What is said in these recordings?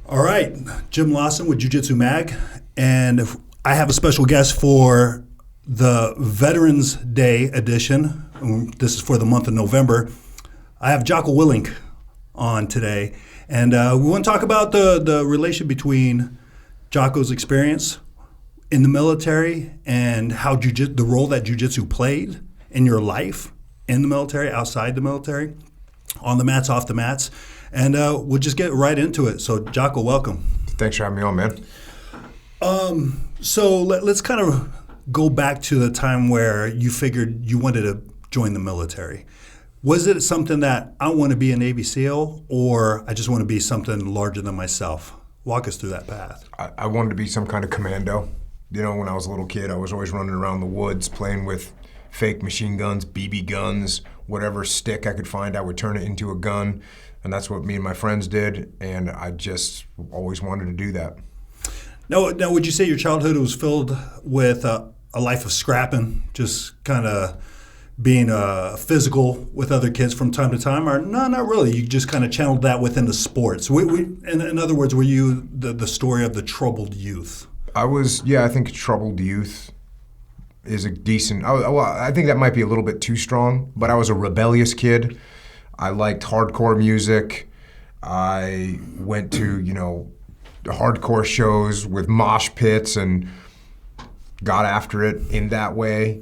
All right, Jim Lawson with Jiu-Jitsu Mag, and I have a special guest for the Veterans Day edition. This is for the month of November. I have Jocko Willink on today, and we want to talk about the relation between Jocko's experience in the military and how the role that Jiu-Jitsu played in your life in the military, outside the military, on the mats, off the mats. And we'll just get right into it. So, Jocko, welcome. Thanks for having me on, man. So let's kind of go back to the time where you figured you wanted to join the military. Was it something that I want to be a Navy SEAL, or I just want to be something larger than myself? Walk us through that path. I wanted to be some kind of commando. You know, when I was a little kid, I was always running around the woods playing with fake machine guns, BB guns, whatever stick I could find, I would turn it into a gun. And that's what me and my friends did, and I just always wanted to do that. Now, would you say your childhood was filled with a life of scrapping, just kind of being physical with other kids from time to time? Or no, not really. You just kind of channeled that within the sports. In other words, were you the story of the troubled youth? I think troubled youth is a decent, I think that might be a little bit too strong, but I was a rebellious kid. I liked hardcore music. I went to, hardcore shows with mosh pits and got after it in that way.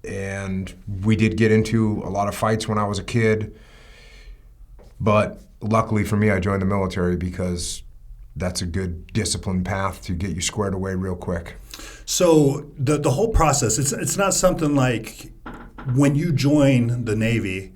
And we did get into a lot of fights when I was a kid. But luckily for me, I joined the military because that's a good disciplined path to get you squared away real quick. So the whole process, it's not something like when you join the Navy,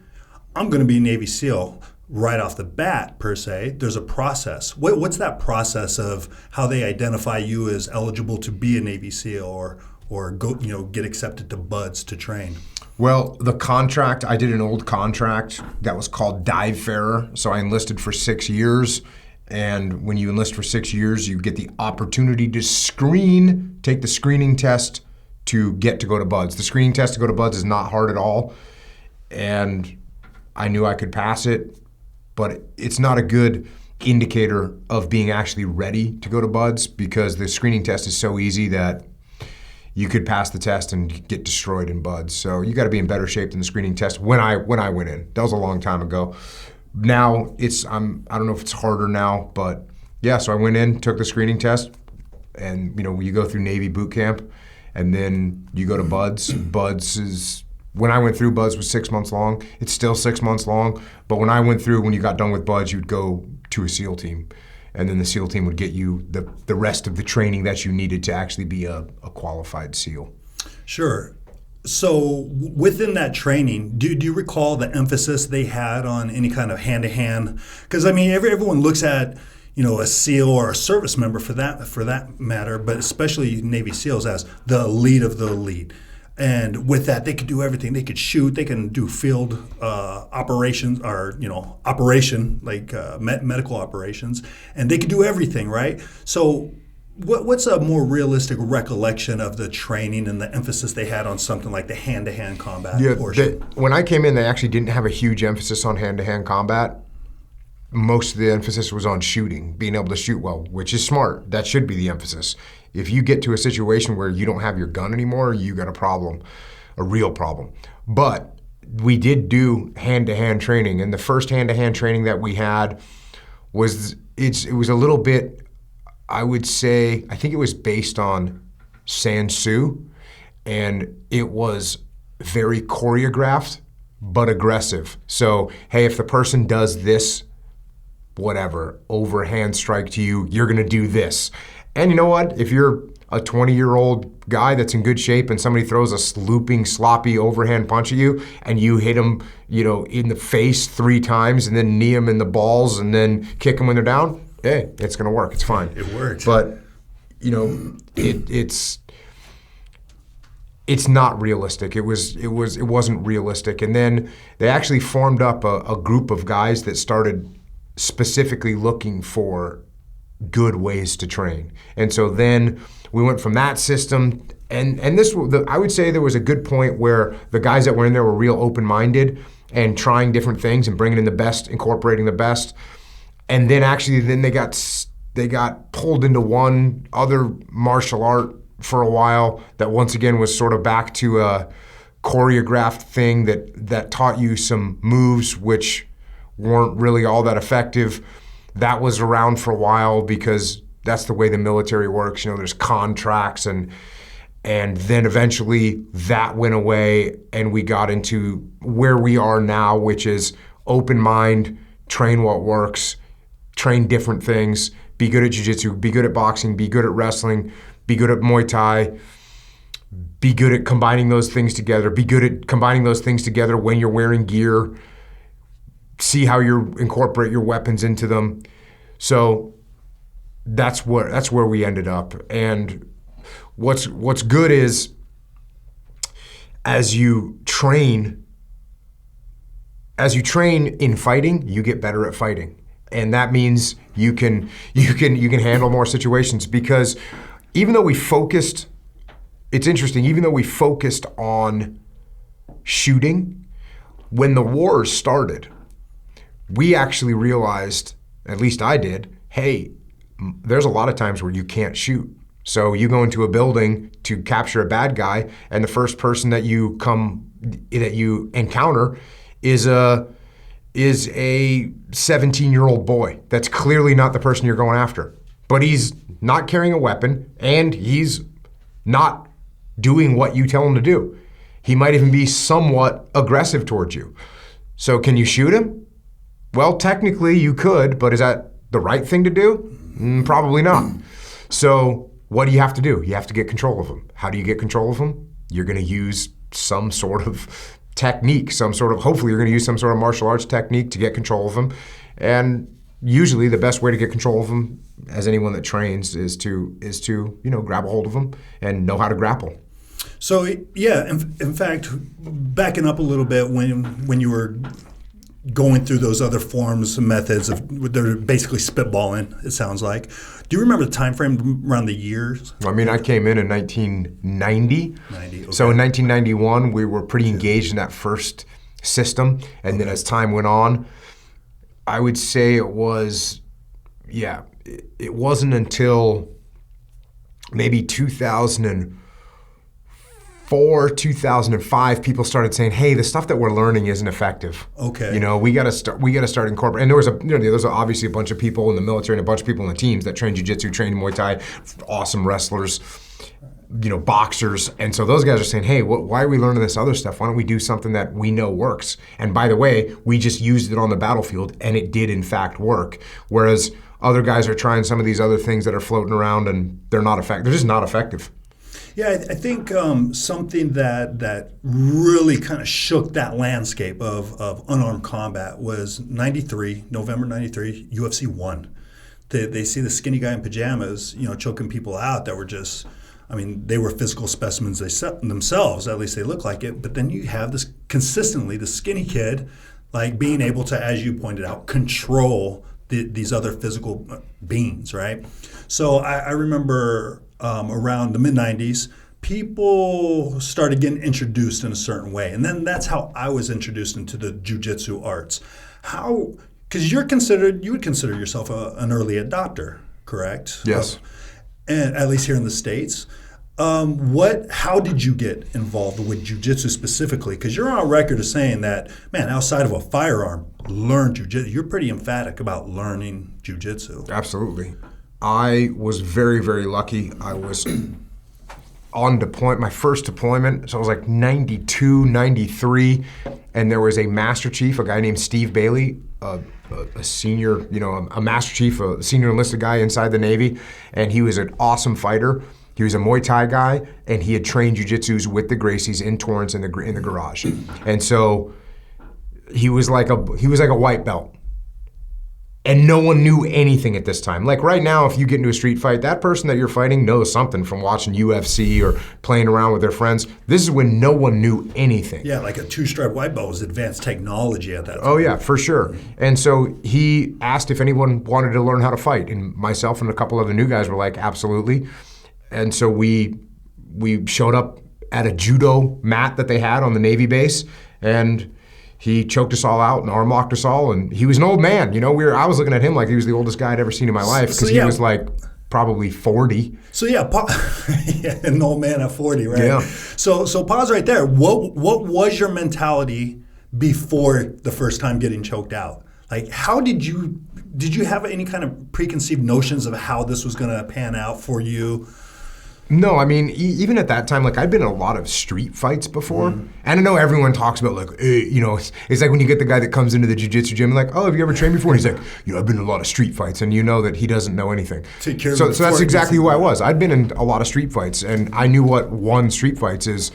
I'm going to be a Navy SEAL right off the bat, per se. There's a process. What's that process of how they identify you as eligible to be a Navy SEAL or go, get accepted to BUD/S to train? Well, the contract, I did an old contract that was called Dive Farer. So I enlisted for 6 years. And when you enlist for 6 years, you get the opportunity to take the screening test to get to go to BUD/S. The screening test to go to BUD/S is not hard at all. And I knew I could pass it, but it's not a good indicator of being actually ready to go to BUD/S because the screening test is so easy that you could pass the test and get destroyed in BUD/S. So you got to be in better shape than the screening test when I went in. That was a long time ago. Now I don't know if it's harder now, but yeah, so I went in, took the screening test, and you go through Navy boot camp, and then you go to BUD/S. BUD/S is, when I went through, BUD/S was 6 months long. It's still 6 months long, but when you got done with BUD/S, you'd go to a SEAL team, and then the SEAL team would get you the rest of the training that you needed to actually be a qualified SEAL. Sure. So within that training, do you recall the emphasis they had on any kind of hand-to-hand? Because everyone looks at a SEAL or a service member for that matter, but especially Navy SEALs as the elite of the elite. And with that, they could do everything. They could shoot. They can do field operations, or operation like medical operations, and they could do everything, right? So, what's a more realistic recollection of the training and the emphasis they had on something like the hand-to-hand combat portion? When I came in, they actually didn't have a huge emphasis on hand-to-hand combat. Most of the emphasis was on shooting, being able to shoot well, which is smart. That should be the emphasis. If you get to a situation where you don't have your gun anymore, you got a problem, a real problem. But we did do hand-to-hand training, and the first hand-to-hand training that we had was it was a little bit, I would say, I think it was based on Sansu, and it was very choreographed but aggressive. So, hey, if the person does this, whatever, overhand strike to you, you're gonna do this. And you know what? If you're a 20-year-old guy that's in good shape and somebody throws a looping, sloppy overhand punch at you and you hit them, in the face 3 times and then knee them in the balls and then kick them when they're down, hey, it's gonna work. It's fine. It works. But, it's not realistic. It wasn't realistic. And then they actually formed up a group of guys that started specifically looking for good ways to train. And so then we went from that system, and I would say there was a good point where the guys that were in there were real open-minded and trying different things and bringing in the best, incorporating the best. And then they got they got pulled into one other martial art for a while that once again was sort of back to a choreographed thing that taught you some moves which weren't really all that effective. That was around for a while because that's the way the military works. There's contracts and then eventually that went away and we got into where we are now, which is open mind, train what works, train different things, be good at jiu-jitsu, be good at boxing, be good at wrestling, be good at Muay Thai, be good at combining those things together, be good at combining those things together when you're wearing gear, see how you incorporate your weapons into them. So that's where we ended up. And what's good is as you train in fighting, you get better at fighting. And that means you can handle more situations, because even though we focused on shooting, when the wars started, we actually realized, at least I did, hey, there's a lot of times where you can't shoot. So you go into a building to capture a bad guy, and the first person that you encounter is a 17-year-old boy. That's clearly not the person you're going after. But he's not carrying a weapon, and he's not doing what you tell him to do. He might even be somewhat aggressive towards you. So can you shoot him? Well, technically you could, but is that the right thing to do? Probably not. So what do you have to do? You have to get control of him. How do you get control of him? You're going to use some sort of technique, hopefully you're going to use some sort of martial arts technique to get control of him. And usually the best way to get control of him, as anyone that trains, is to grab a hold of him and know how to grapple. So yeah, in fact, backing up a little bit, when you were going through those other forms and methods they're basically spitballing, it sounds like. Do you remember the time frame around the years? I came in 1990. Okay. So in 1991, we were pretty engaged in that first system. And then as time went on, I would say it wasn't until maybe 2004, 2005, people started saying, "Hey, the stuff that we're learning isn't effective. Okay, we got to start incorporating." And there was obviously a bunch of people in the military and a bunch of people in the teams that train jiu-jitsu, train Muay Thai, awesome wrestlers, boxers. And so those guys are saying, "Hey, why are we learning this other stuff? Why don't we do something that we know works?" And by the way, we just used it on the battlefield, and it did in fact work. Whereas other guys are trying some of these other things that are floating around, and they're not effective. They're just not effective. Yeah, I think something that really kind of shook that landscape of unarmed combat was November 93, UFC 1. They see the skinny guy in pajamas, choking people out that were just, they were physical specimens themselves, at least they look like it. But then you have the skinny kid, like being able to, as you pointed out, control these other physical beings, right? So I remember around the mid-90s, people started getting introduced in a certain way. And then that's how I was introduced into the Jiu-Jitsu arts. Because you would consider yourself an early adopter, correct? Yes. And at least here in the States. How did you get involved with Jiu-Jitsu specifically? Because you're on record as saying that, man, outside of a firearm, learn Jiu-Jitsu. You're pretty emphatic about learning Jiu-Jitsu. Absolutely. I was very, very lucky. I was on deployment, my first deployment, so I was like 92, 93, and there was a Master Chief, a guy named Steve Bailey, a senior, a Master Chief, a senior enlisted guy inside the Navy, and he was an awesome fighter. He was a Muay Thai guy, and he had trained Jiu-Jitsus with the Gracies in Torrance in the garage. And so he was like a white belt. And no one knew anything at this time. Like right now, if you get into a street fight, that person that you're fighting knows something from watching UFC or playing around with their friends. This is when no one knew anything. Yeah, like a two-stripe white belt was advanced technology at that time. Oh yeah, for sure. And so he asked if anyone wanted to learn how to fight. And myself and a couple other new guys were like, absolutely. And so we showed up at a judo mat that they had on the Navy base, and He choked us all out and arm locked us all, and he was an old man. I was looking at him like he was the oldest guy I'd ever seen in my life because he was like probably 40. So an old man at 40, right? Yeah. So pause right there. What was your mentality before the first time getting choked out? Like, how did you have any kind of preconceived notions of how this was going to pan out for you? No, I mean, even at that time, like I'd been in a lot of street fights before. And I know everyone talks about like, it's like when you get the guy that comes into the jiu-jitsu gym like, oh, have you ever trained before? And he's like, I've been in a lot of street fights. And you know that he doesn't know anything. So that's exactly who I was. I'd been in a lot of street fights, and I knew what won street fights is.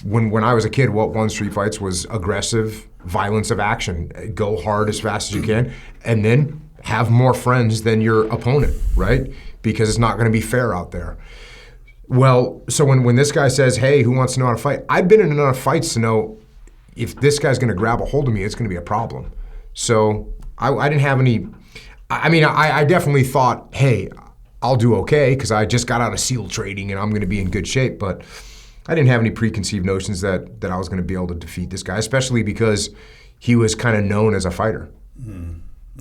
When I was a kid, what won street fights was aggressive violence of action. Go hard as fast as you can, and then have more friends than your opponent, right? Because it's not going to be fair out there. Well, so when this guy says, hey, who wants to know how to fight? I've been in enough fights to know if this guy's going to grab a hold of me, it's going to be a problem. So I didn't have any, I definitely thought, hey, I'll do okay because I just got out of SEAL training and I'm going to be in good shape. But I didn't have any preconceived notions that I was going to be able to defeat this guy, especially because he was kind of known as a fighter.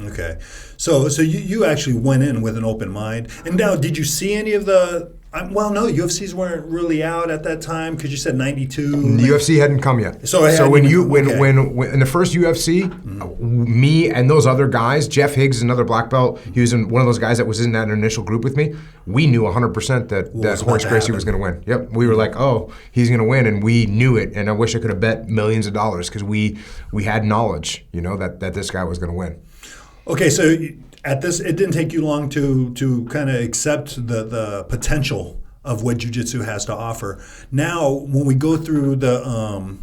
Okay. So you actually went in with an open mind. And now, did you see any of the... no, UFCs weren't really out at that time because you said 92. The UFC hadn't come yet. So when in the first UFC, me and those other guys, Jeff Higgs is another black belt, he was one of those guys that was in that initial group with me, we knew 100% that Horace Gracie was going to win. Yep. We were like, oh, he's going to win, and we knew it, and I wish I could have bet millions of dollars because we had knowledge, that this guy was going to win. Okay, so at this, it didn't take you long to kind of accept the potential of what jiu-jitsu has to offer. Now, when we go through the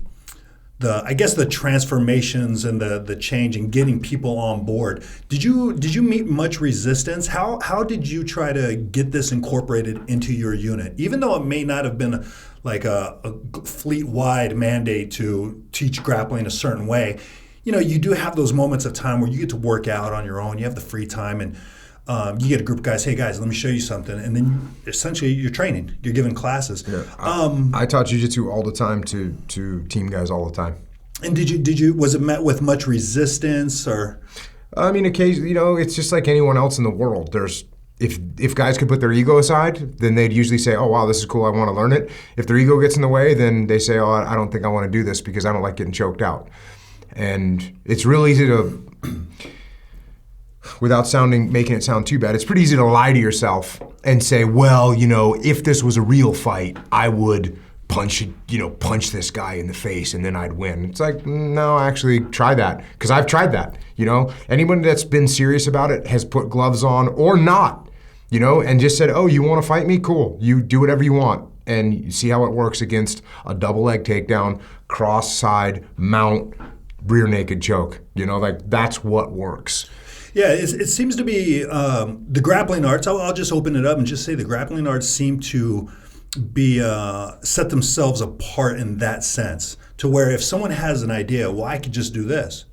transformations and the change and getting people on board, did you meet much resistance? How did you try to get this incorporated into your unit, even though it may not have been like a fleet-wide mandate to teach grappling a certain way? You do have those moments of time where you get to work out on your own. You have the free time, and you get a group of guys. Hey, guys, let me show you something, and then essentially you're training. You're giving classes. Yeah. I taught jiu-jitsu all the time to team guys all the time. And did you? Was it met with much resistance, or? I mean, occasionally, it's just like anyone else in the world. There's if guys could put their ego aside, then they'd usually say, "Oh, wow, this is cool. I want to learn it." If their ego gets in the way, then they say, "Oh, I don't think I want to do this because I don't like getting choked out." And it's real easy to, without making it sound too bad, it's pretty easy to lie to yourself and say, well, if this was a real fight, I would punch this guy in the face and then I'd win. It's like, no, actually try that, because I've tried that. Anyone that's been serious about it has put gloves on or not, and just said, oh, you want to fight me? Cool. You do whatever you want. And you see how it works against a double leg takedown, cross side, mount, rear naked choke. That's what works. Yeah, it seems to be the grappling arts. I'll just open it up and just say the grappling arts seem to be set themselves apart in that sense, to where if someone has an idea, well, I could just do this.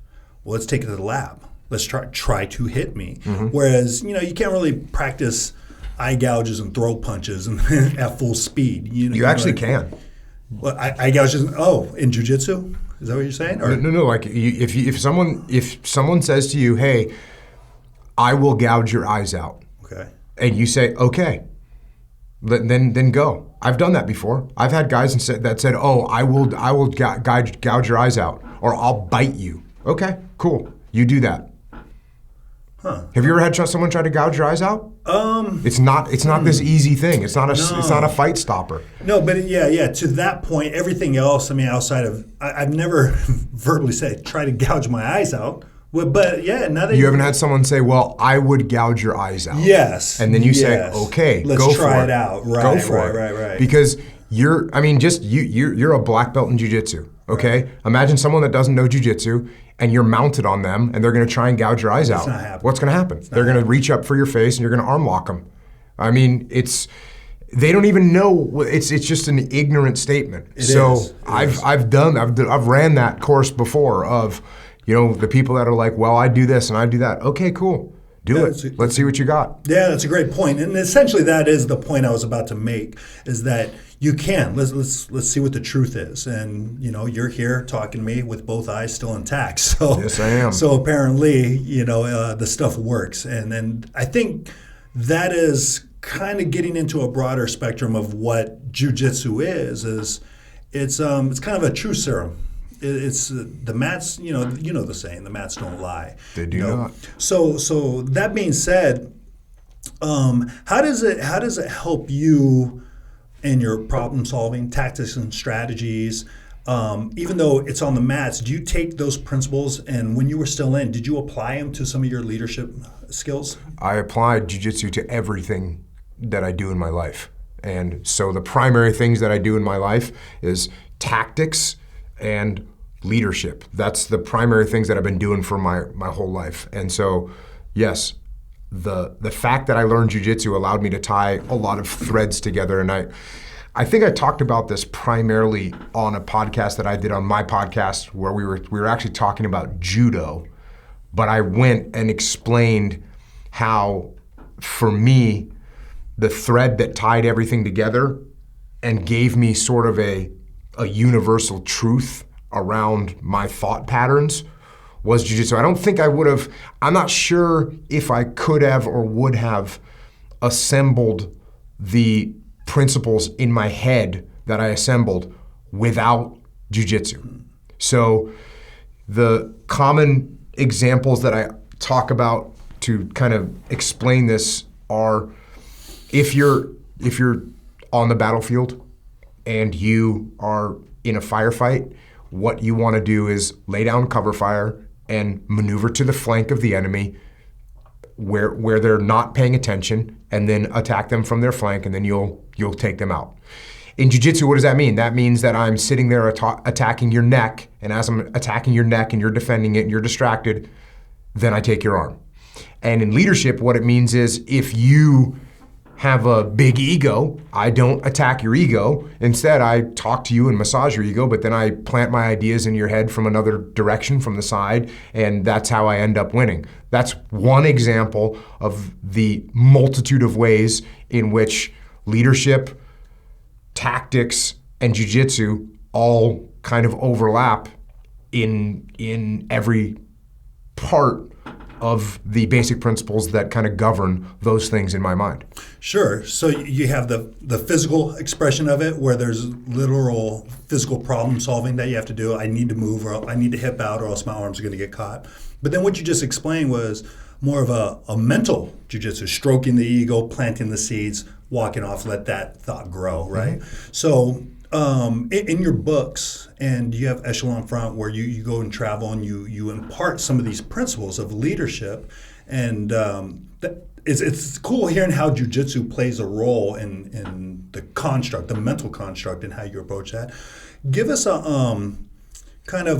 Well, let's take it to the lab. Let's try to hit me. Mm-hmm. Whereas you can't really practice eye gouges and throw punches and at full speed. You actually can. Well, eye gouges. Oh, in jiu-jitsu. Is that what you're saying? Or? No. Like if someone says to you, "Hey, I will gouge your eyes out," okay, and you say, "Okay," then go. I've done that before. I've had guys that said, "Oh, I will gouge your eyes out, or I'll bite you." Okay, cool. You do that. Huh. Have you ever had someone try to gouge your eyes out? It's not this easy thing. It's not a fight stopper. No, but yeah. To that point, everything else. I mean, outside of, I've never verbally said try to gouge my eyes out. But yeah, now that you haven't had someone say, "Well, I would gouge your eyes out." Yes. And then you say, "Okay, let's try it out." Right. Go for it. Right. Because you're a black belt in jiu-jitsu. Okay. Right. Imagine someone that doesn't know jiu-jitsu, and you're mounted on them, and they're going to try and gouge your eyes out. Not happening. What's going to happen? They're going to reach up for your face, and you're going to arm lock them. I mean, they don't even know. It's just an ignorant statement. I've ran that course before of, the people that are like, well, I do this and I do that. Okay, cool. Do it. Let's see what you got. Yeah, that's a great point. And essentially that is the point I was about to make, is that you can. Let's see what the truth is. And, you're here talking to me with both eyes still intact. So, yes, I am. So apparently, the stuff works. And I think that is kind of getting into a broader spectrum of what jiu-jitsu is it's kind of a truth serum. It's the mats, you know the saying, the mats don't lie. They do not. So that being said, how does it help you in your problem solving tactics and strategies? Even though it's on the mats, do you take those principles, and when you were still in, did you apply them to some of your leadership skills? I applied jiu-jitsu to everything that I do in my life. And so the primary things that I do in my life is tactics and leadership. That's the primary things that I've been doing for my whole life. And so, yes, the fact that I learned jiu-jitsu allowed me to tie a lot of threads together. And I think I talked about this primarily on a podcast that I did on my podcast, where we were actually talking about judo, but I went and explained how, for me, the thread that tied everything together and gave me sort of a universal truth around my thought patterns was jiu-jitsu. I don't think I would have, I'm not sure if I could have or would have assembled the principles in my head that I assembled without jiu-jitsu. So the common examples that I talk about to kind of explain this are, if you're on the battlefield and you are in a firefight, what you want to do is lay down cover fire and maneuver to the flank of the enemy where they're not paying attention, and then attack them from their flank, and then you'll take them out. In jiu-jitsu, what does that mean? That means that I'm sitting there attacking your neck, and as I'm attacking your neck and you're defending it and you're distracted, then I take your arm. And in leadership, what it means is, if you have a big ego, I don't attack your ego. Instead, I talk to you and massage your ego, but then I plant my ideas in your head from another direction, from the side, and that's how I end up winning. That's one example of the multitude of ways in which leadership, tactics, and jiu-jitsu all kind of overlap in every part of the basic principles that kind of govern those things in my mind. Sure. So you have the physical expression of it, where there's literal physical problem solving that you have to do. I need to move, or I need to hip out, or else my arms are going to get caught. But then what you just explained was more of a mental jiu-jitsu, stroking the ego, planting the seeds, walking off, let that thought grow, right? Mm-hmm. So in your books, and you have Echelon Front, where you go and travel and you impart some of these principles of leadership, and it's cool hearing how jiu-jitsu plays a role in the construct, the mental construct, and how you approach that. Give us a kind of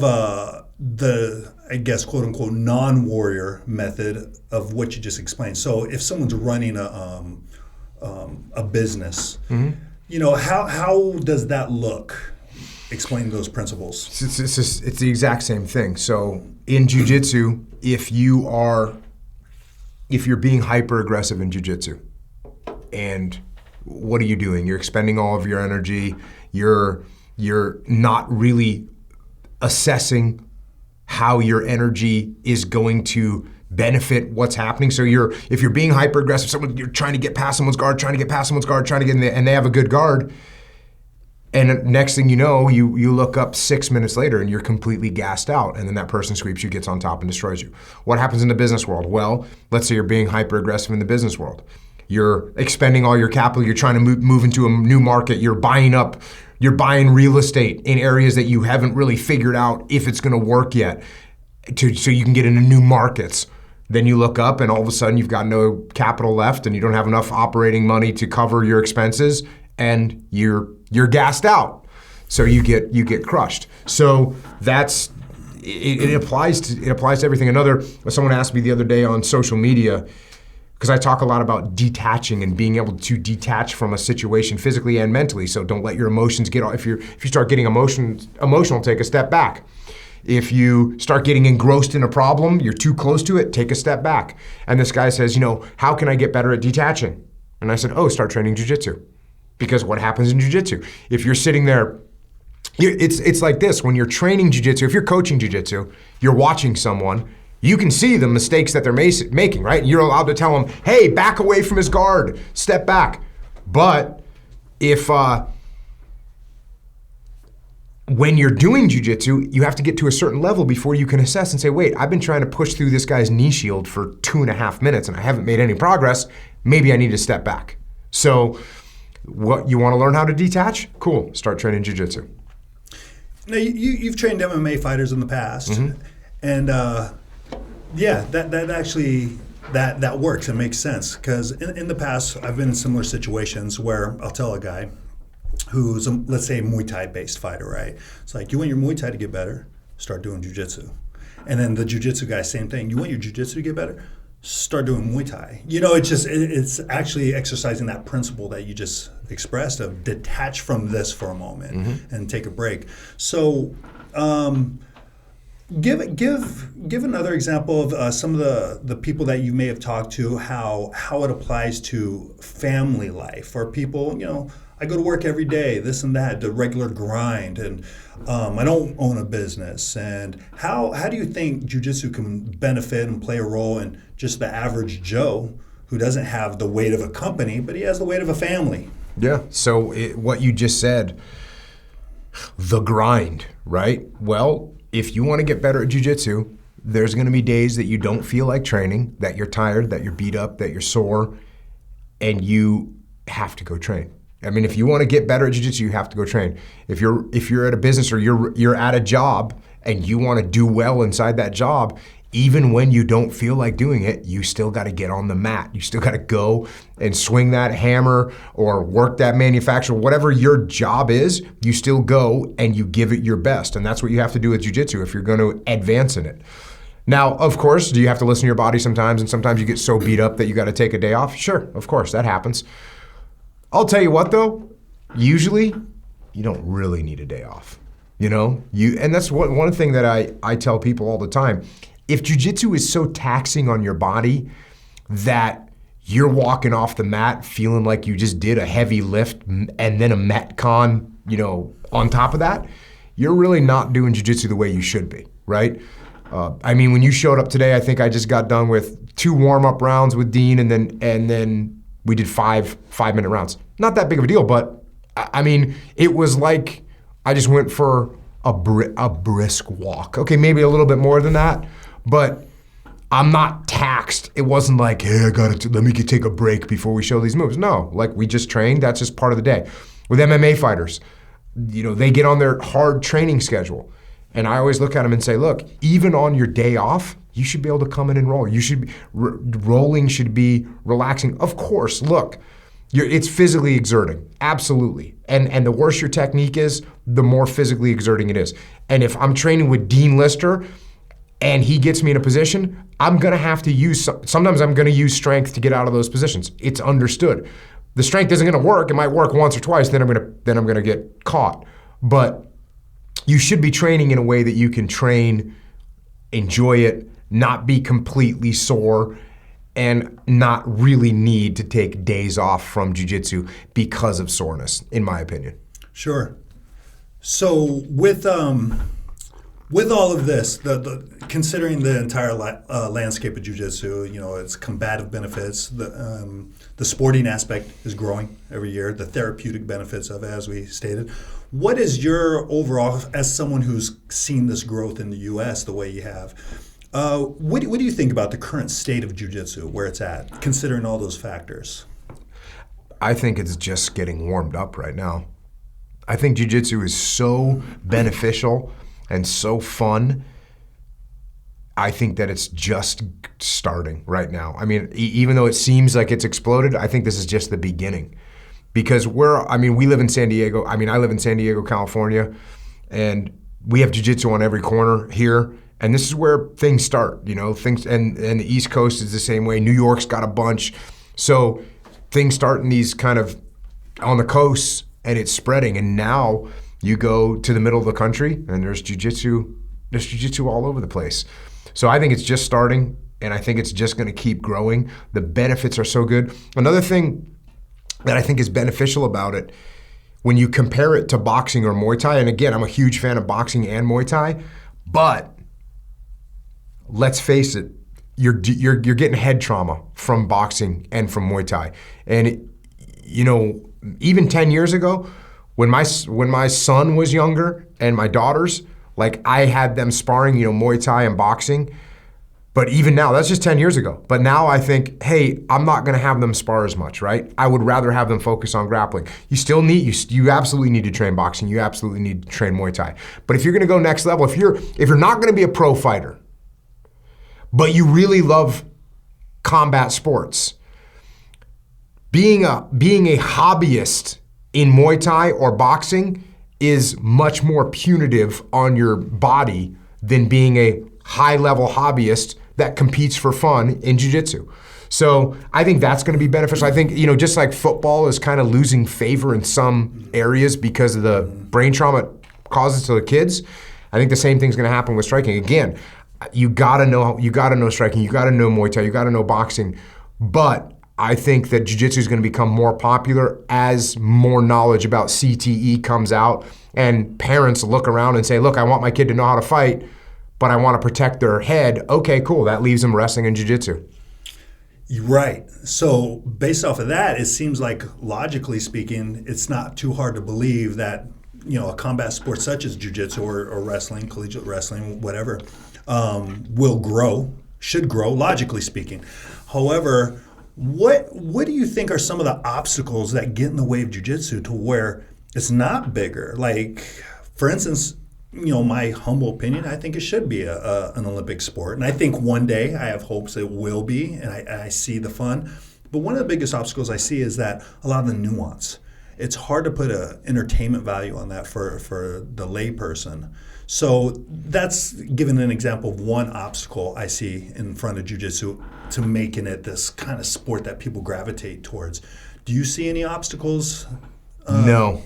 the, I guess, quote unquote, non-warrior method of what you just explained. So if someone's running a business, mm-hmm. How does that look? Explain those principles. It's the exact same thing. So in jiu-jitsu, if you're being hyper aggressive in jiu-jitsu, and what are you doing? You're expending all of your energy. You're not really assessing how your energy is going to benefit what's happening. So if you're being hyper aggressive, you're trying to get past someone's guard, trying to get in there, and they have a good guard. And next thing you know, you look up 6 minutes later and you're completely gassed out, and then that person sweeps you, gets on top, and destroys you. What happens in the business world? Well, let's say you're being hyper aggressive in the business world. You're expending all your capital. You're trying to move into a new market. You're buying real estate in areas that you haven't really figured out if it's going to work yet, so you can get into new markets. Then you look up and all of a sudden you've got no capital left and you don't have enough operating money to cover your expenses, and you're gassed out. So you get crushed. So that's it applies to everything. Someone asked me the other day on social media, because I talk a lot about detaching and being able to detach from a situation physically and mentally. So don't let your emotions get off. If you start getting emotional, take a step back. If you start getting engrossed in a problem, you're too close to it, take a step back. And this guy says, how can I get better at detaching? And I said, start training jiu-jitsu. Because what happens in jiu-jitsu? If you're sitting there, it's like this. When you're training jiu-jitsu, if you're coaching jiu-jitsu, you're watching someone, you can see the mistakes that they're making, right? You're allowed to tell them, hey, back away from his guard, step back. But if when you're doing jiu-jitsu, you have to get to a certain level before you can assess and say, wait, I've been trying to push through this guy's knee shield for 2.5 minutes and I haven't made any progress. Maybe I need to step back. So what, you want to learn how to detach? Cool, start training jiu-jitsu. Now, you've trained MMA fighters in the past, and that actually that works and makes sense, because in the past I've been in similar situations where I'll tell a guy who's let's say a Muay Thai based fighter, right? It's like, you want your Muay Thai to get better, start doing jiu-jitsu. And then the jiu-jitsu guy, same thing. You want your jiu-jitsu to get better, start doing Muay Thai. It's actually exercising that principle that you just expressed of detach from this for a moment and take a break. So give another example of some of the people that you may have talked to, how it applies to family life, or people, I go to work every day, this and that, the regular grind, and I don't own a business. And how do you think jiu-jitsu can benefit and play a role in just the average Joe who doesn't have the weight of a company, but he has the weight of a family? Yeah, so what you just said, the grind, right? Well, if you want to get better at jiu-jitsu, there's going to be days that you don't feel like training, that you're tired, that you're beat up, that you're sore, and you have to go train. I mean, if you want to get better at jiu-jitsu, you have to go train. If you're at a business or you're at a job and you want to do well inside that job, even when you don't feel like doing it, you still got to get on the mat. You still got to go and swing that hammer or work that manufacturer. Whatever your job is, you still go and you give it your best. And that's what you have to do with jiu-jitsu if you're going to advance in it. Now, of course, do you have to listen to your body sometimes? And sometimes you get so beat up that you got to take a day off? Sure, of course, that happens. I'll tell you what though, usually you don't really need a day off. And that's one thing that I tell people all the time. If jiu-jitsu is so taxing on your body that you're walking off the mat feeling like you just did a heavy lift and then a Metcon, on top of that, you're really not doing jiu-jitsu the way you should be, right? When you showed up today, I think I just got done with 2 warm-up rounds with Dean, and then we did 5-minute rounds. Not that big of a deal, but it was like I just went for a brisk walk. Okay, maybe a little bit more than that, but I'm not taxed. It wasn't like, hey, let me take a break before we show these moves. No, like we just trained. That's just part of the day. With MMA fighters, they get on their hard training schedule. And I always look at them and say, look, even on your day off, you should be able to come in and roll. You should be, rolling should be relaxing. Of course, look, it's physically exerting, absolutely. And the worse your technique is, the more physically exerting it is. And if I'm training with Dean Lister and he gets me in a position, I'm gonna have to sometimes I'm gonna use strength to get out of those positions. It's understood. The strength isn't gonna work. It might work once or twice, then I'm gonna get caught. But you should be training in a way that you can train, enjoy it, not be completely sore, and not really need to take days off from jiu-jitsu because of soreness, in my opinion. Sure. So with all of this, considering the entire landscape of jiu-jitsu, its combative benefits, the sporting aspect is growing every year, the therapeutic benefits of it, as we stated. What is your overall, as someone who's seen this growth in the U.S. the way you have, what do you think about the current state of jiu-jitsu, where it's at, considering all those factors? I think it's just getting warmed up right now. I think jiu-jitsu is so beneficial and so fun. I think that it's just starting right now. Even though it seems like it's exploded, I think this is just the beginning. Because we live in San Diego. I live in San Diego, California, and we have jiu-jitsu on every corner here. And this is where things start, things, and the East Coast is the same way. New York's got a bunch. So things start in these kind of on the coasts, and it's spreading. And now you go to the middle of the country and there's jiu-jitsu There's jiu-jitsu all over the place. So I think it's just starting, and I think it's just going to keep growing. The benefits are so good. Another thing that I think is beneficial about it, when you compare it to boxing or Muay Thai, and again, I'm a huge fan of boxing and Muay Thai, but let's face it, you're getting head trauma from boxing and from Muay Thai. And even 10 years ago, when my son was younger and my daughters, like I had them sparring, Muay Thai and boxing. But even now, that's just 10 years ago. But now I think, hey, I'm not going to have them spar as much, right? I would rather have them focus on grappling. You absolutely need to train boxing. You absolutely need to train Muay Thai. But if you're going to go next level, if you're not going to be a pro fighter, but you really love combat sports, being a hobbyist in Muay Thai or boxing is much more punitive on your body than being a high-level hobbyist that competes for fun in jiu-jitsu. So I think that's going to be beneficial. I think, just like football is kind of losing favor in some areas because of the brain trauma it causes to the kids, I think the same thing's going to happen with striking. Again, you got to know striking, you got to know Muay Thai, you got to know boxing, but I think that jiu-jitsu is going to become more popular as more knowledge about CTE comes out and parents look around and say, look, I want my kid to know how to fight, but I want to protect their head. Okay, cool. That leaves them wrestling and jiu-jitsu. Right. So based off of that, it seems like logically speaking, it's not too hard to believe that, a combat sport such as jiu-jitsu or wrestling, collegiate wrestling, whatever, should grow, logically speaking. However, what do you think are some of the obstacles that get in the way of jiu-jitsu to where it's not bigger? Like, for instance, my humble opinion, I think it should be an Olympic sport. And I think one day, I have hopes it will be, and I see the fun. But one of the biggest obstacles I see is that a lot of the nuance. It's hard to put an entertainment value on that for the layperson. So that's given an example of one obstacle I see in front of jiu-jitsu to making it this kind of sport that people gravitate towards. Do you see any obstacles? No,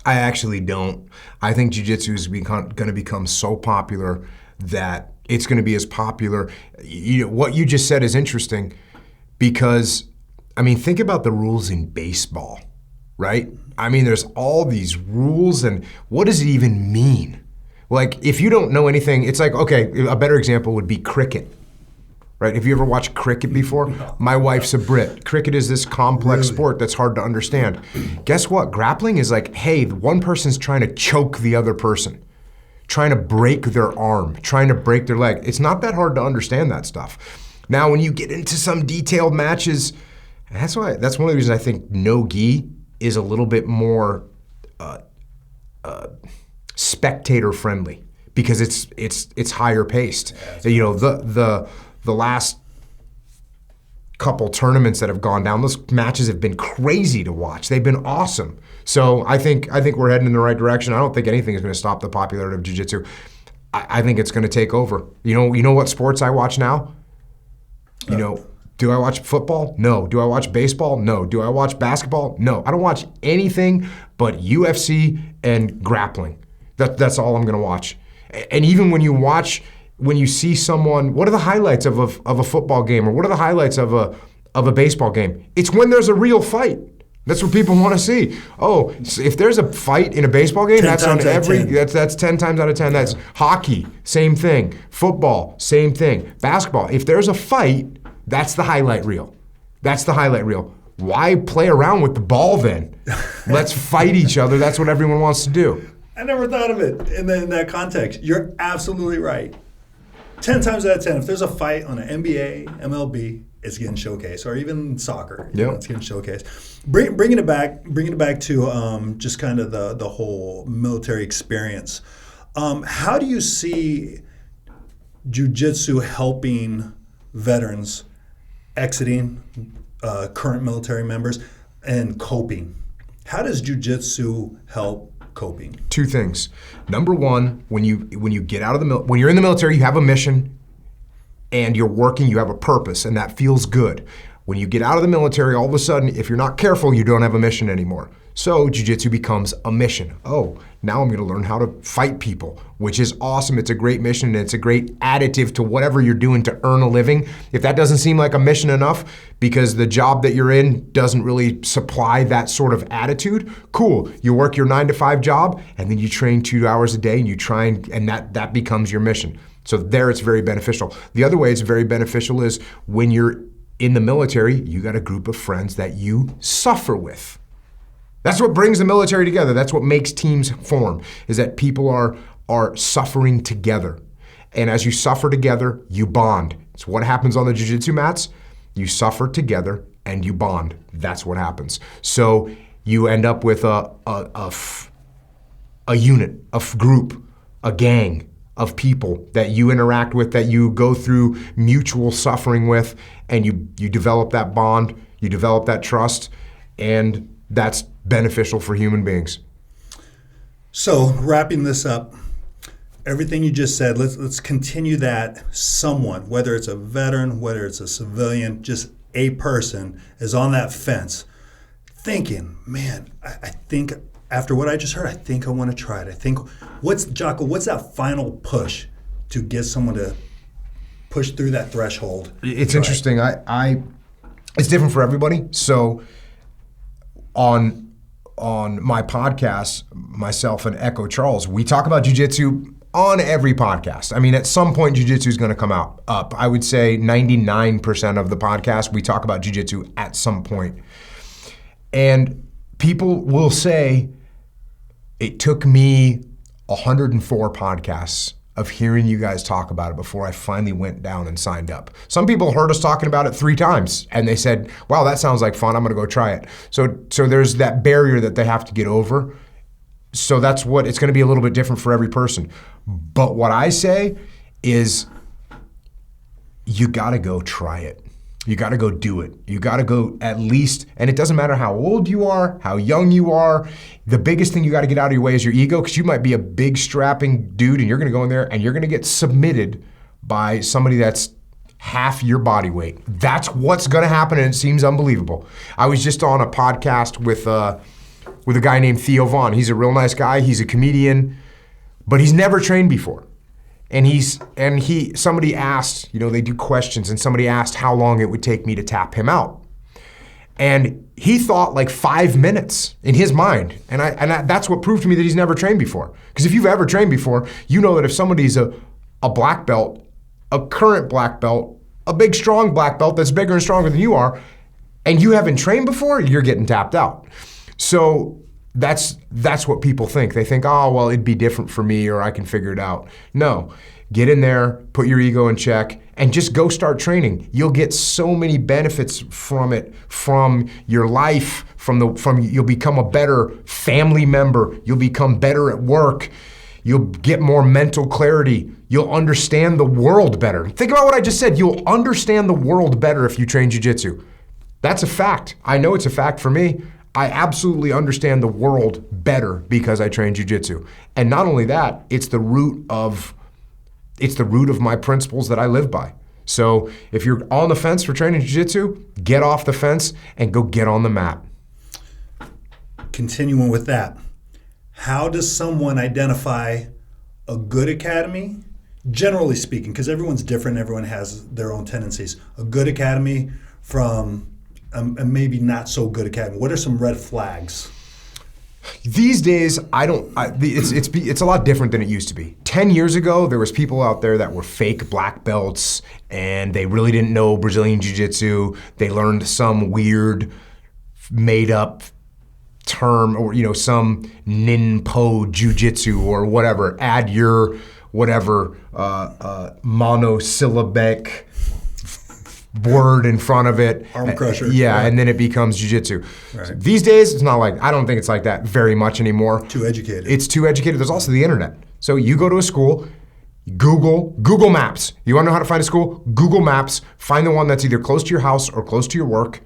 I actually don't. I think jiu-jitsu is going to become so popular that it's going to be as popular. What you just said is interesting because, think about the rules in baseball, right? There's all these rules, and what does it even mean? Like, if you don't know anything, it's like, okay, a better example would be cricket, right? Have you ever watched cricket before? No. My wife's a Brit. Cricket is this complex sport that's hard to understand. Guess what? Grappling is like, hey, one person's trying to choke the other person, trying to break their arm, trying to break their leg. It's not that hard to understand that stuff. Now, when you get into some detailed matches, that's one of the reasons I think no-gi is a little bit more spectator friendly because it's higher paced. The last couple tournaments that have gone down, those matches have been crazy to watch. They've been awesome. So I think we're heading in the right direction. I don't think anything is going to stop the popularity of jiu-jitsu. I think it's going to take over. You know what sports I watch now? Do I watch football? No. Do I watch baseball? No. Do I watch basketball? No. I don't watch anything but UFC and grappling. That's all I'm going to watch. And even when you see someone, what are the highlights of a football game, or what are the highlights of a baseball game? It's when there's a real fight. That's what people want to see. Oh, if there's a fight in a baseball game, that's 10 times out of 10. That's hockey, same thing. Football, same thing. Basketball, if there's a fight, that's the highlight reel. That's the highlight reel. Why play around with the ball then? Let's fight each other. That's what everyone wants to do. I never thought of it in that context. You're absolutely right. 10 times out of 10, if there's a fight on an NBA, MLB, it's getting showcased, or even soccer, it's getting showcased. Bringing it back to just kind of the whole military experience. How do you see jiu-jitsu helping veterans exiting, current military members, and coping? How does jiu-jitsu help coping? Two things. Number one, when you get out of when you're in the military, you have a mission and you're working, you have a purpose, and that feels good. When you get out of the military, all of a sudden, if you're not careful, you don't have a mission anymore. So jiu-jitsu becomes a mission. Oh, now I'm gonna learn how to fight people, which is awesome. It's a great mission and it's a great additive to whatever you're doing to earn a living. If that doesn't seem like a mission enough because the job that you're in doesn't really supply that sort of attitude, cool. You work your 9-to-5 job and then you train 2 hours a day and you try and that becomes your mission. So there it's very beneficial. The other way it's very beneficial is when you're in the military, you got a group of friends that you suffer with. That's what brings the military together. That's what makes teams form, is that people are suffering together. And as you suffer together, you bond. It's what happens on the jiu-jitsu mats. You suffer together and you bond. That's what happens. So you end up with a unit, a group, a gang of people that you interact with, that you go through mutual suffering with, and you develop that bond, you develop that trust, and that's beneficial for human beings. So wrapping this up, everything you just said, let's continue that. Someone, whether it's a veteran, whether it's a civilian, just a person is on that fence thinking, man, I think after what I just heard, I think I want to try it. I think, Jocko, what's that final push to get someone to push through that threshold? It's interesting. It's different for everybody. So on my podcast, myself and Echo Charles, we talk about jiu-jitsu on every podcast. I mean, at some point, jiu-jitsu is going to come up. I would say 99% of the podcast, we talk about jiu-jitsu at some point. And people will say, it took me 104 podcasts of hearing you guys talk about it before I finally went down and signed up. Some people heard us talking about it 3 times and they said, wow, that sounds like fun, I'm gonna go try it. So there's that barrier that they have to get over. So that's what, it's gonna be a little bit different for every person. But what I say is, you gotta go try it. You gotta go do it. You gotta go at least, and it doesn't matter how old you are, how young you are, the biggest thing you gotta get out of your way is your ego, because you might be a big strapping dude and you're gonna go in there and you're gonna get submitted by somebody that's half your body weight. That's what's gonna happen, and it seems unbelievable. I was just on a podcast with a guy named Theo Vaughn. He's a real nice guy, he's a comedian, but he's never trained before. And somebody asked, they do questions, and somebody asked how long it would take me to tap him out. And he thought like 5 minutes in his mind. And that's what proved to me that he's never trained before. Because if you've ever trained before, you know that if somebody's a black belt, a current black belt, a big strong black belt that's bigger and stronger than you are, and you haven't trained before, you're getting tapped out. So that's what people think. They think, oh, well, it'd be different for me, or I can figure it out. No, get in there, put your ego in check, and just go start training. You'll get so many benefits from it, from your life, you'll become a better family member, you'll become better at work, you'll get more mental clarity, you'll understand the world better. Think about what I just said. You'll understand the world better if you train jiu-jitsu. That's a fact. I know it's a fact for me. I absolutely understand the world better because I train jiu-jitsu. And not only that, it's the root of my principles that I live by. So if you're on the fence for training jiu-jitsu, get off the fence and go get on the mat. Continuing with that, how does someone identify a good academy? Generally speaking, because everyone's different, everyone has their own tendencies. A good academy from a maybe not so good academy. What are some red flags? These days, it's a lot different than it used to be. 10 years ago, there was people out there that were fake black belts, and they really didn't know Brazilian Jiu-Jitsu. They learned some weird, made-up term, or some ninpo Jiu-Jitsu or whatever. Add your whatever monosyllabic word in front of it. Arm crusher. Yeah, right. And then it becomes jiu-jitsu. Right. So these days, it's not like, I don't think it's like that very much anymore. Too educated. It's too educated. There's also the internet. So you go to a school, Google Maps. You want to know how to find a school? Google Maps. Find the one that's either close to your house or close to your work.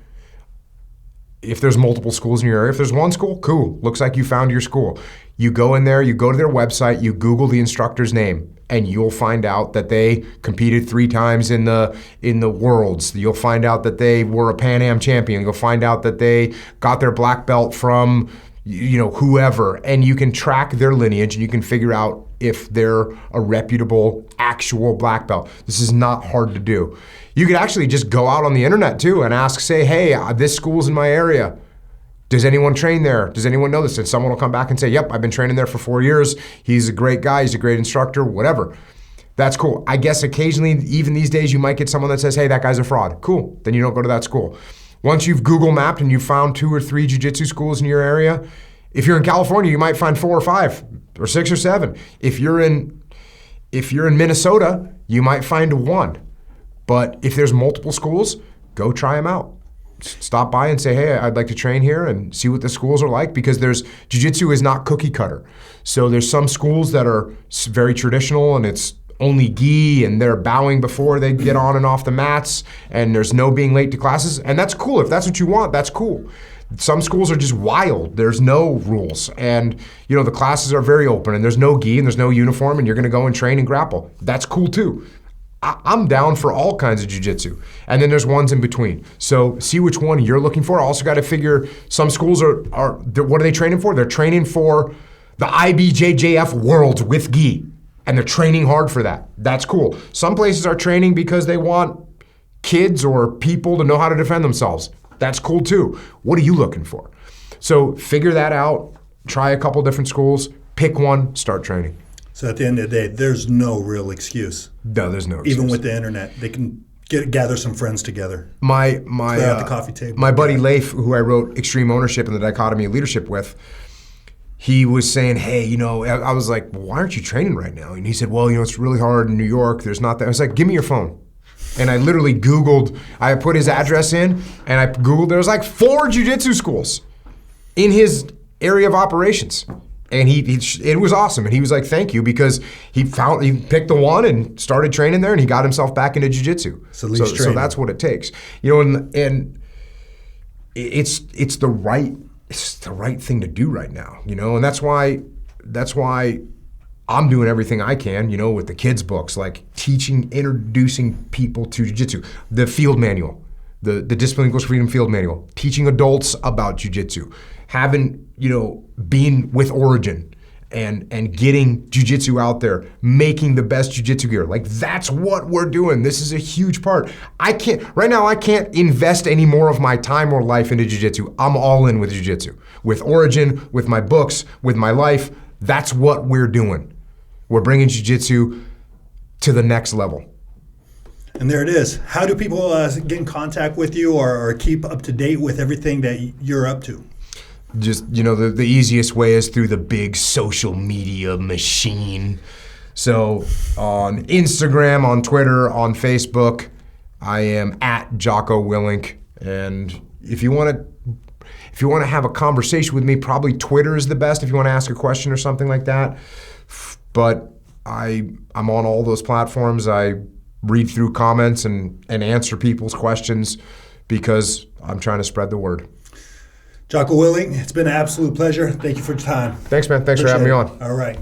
if there's multiple schools in your area, if there's one school, cool. Looks like you found your school. You go in there, you go to their website, you Google the instructor's name, and you'll find out that they competed 3 times in the Worlds. You'll find out that they were a Pan Am champion. You'll find out that they got their black belt from, whoever, and you can track their lineage and you can figure out if they're a reputable actual black belt. This is not hard to do. You could actually just go out on the internet too and ask, say, hey, this school's in my area. Does anyone train there? Does anyone know this? And someone will come back and say, yep, I've been training there for 4 years. He's a great guy. He's a great instructor, whatever. That's cool. I guess occasionally, even these days, you might get someone that says, hey, that guy's a fraud. Cool. Then you don't go to that school. Once you've Google mapped and you've found 2 or 3 jiu-jitsu schools in your area, if you're in California, you might find 4 or 5 or 6 or 7. If you're in Minnesota, you might find 1. But if there's multiple schools, go try them out. Stop by and say, hey, I'd like to train here and see what the schools are like, because jiu-jitsu is not cookie cutter. So there's some schools that are very traditional and it's only gi and they're bowing before they get on and off the mats and there's no being late to classes. And that's cool. If that's what you want, that's cool. Some schools are just wild. There's no rules. And the classes are very open and there's no gi and there's no uniform and you're gonna go and train and grapple. That's cool too. I'm down for all kinds of jiu-jitsu. And then there's ones in between. So see which one you're looking for. Also got to figure, some schools are what are they training for? They're training for the IBJJF Worlds with gi. And they're training hard for that. That's cool. Some places are training because they want kids or people to know how to defend themselves. That's cool too. What are you looking for? So figure that out. Try a couple different schools. Pick one. Start training. So at the end of the day, there's no real excuse. No, there's no excuse. Even with the internet, they can gather some friends together. My at the coffee table. My buddy Leif, who I wrote Extreme Ownership and the Dichotomy of Leadership with, he was saying, hey, I was like, well, why aren't you training right now? And he said, well, it's really hard in New York. There's not that. I was like, give me your phone. And I literally Googled, I put his address in and I Googled, there was like 4 jiu-jitsu schools in his area of operations. And it was awesome. And he was like, thank you, because he picked the one and started training there and he got himself back into jiu-jitsu. So that's what it takes. And it's the right thing to do right now, and that's why I'm doing everything I can, with the kids' books, like introducing people to jiu-jitsu, the field manual, the Discipline Equals Freedom field manual, teaching adults about jiu-jitsu, having, being with Origin and getting jiu-jitsu out there, making the best jiu-jitsu gear. Like, that's what we're doing. This is a huge part. Right now I can't invest any more of my time or life into jiu-jitsu. I'm all in with jiu-jitsu, with Origin, with my books, with my life. That's what we're doing. We're bringing jiu-jitsu to the next level. And there it is. How do people get in contact with you or keep up to date with everything that you're up to? Just, the easiest way is through the big social media machine. So on Instagram, on Twitter, on Facebook, I am at Jocko Willink. And if you want to have a conversation with me, probably Twitter is the best if you want to ask a question or something like that. But I'm on all those platforms. I read through comments and answer people's questions because I'm trying to spread the word. Jocko Willink, it's been an absolute pleasure. Thank you for your time. Thanks, man. Thanks for having me on. All right.